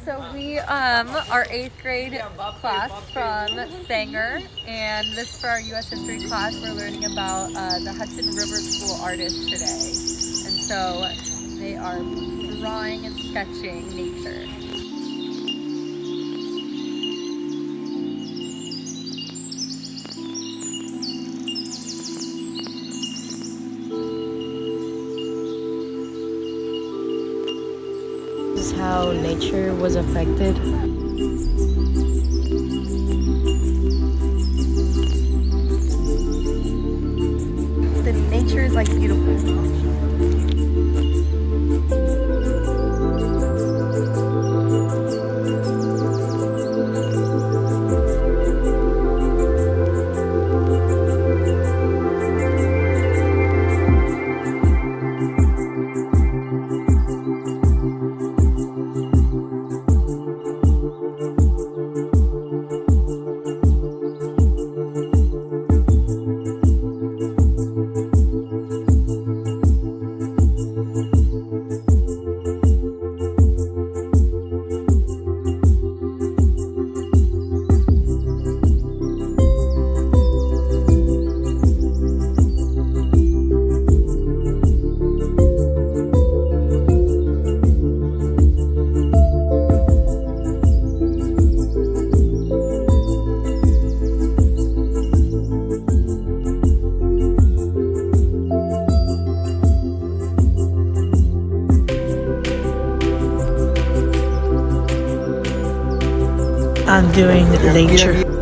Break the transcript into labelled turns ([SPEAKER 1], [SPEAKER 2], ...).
[SPEAKER 1] So we are 8th grade class from Sanger, and this is for our U.S. history class. We're learning about the Hudson River School artists today. And so they are drawing and sketching nature.
[SPEAKER 2] This is how nature was affected.
[SPEAKER 1] The nature is like beautiful.
[SPEAKER 3] I'm doing nature.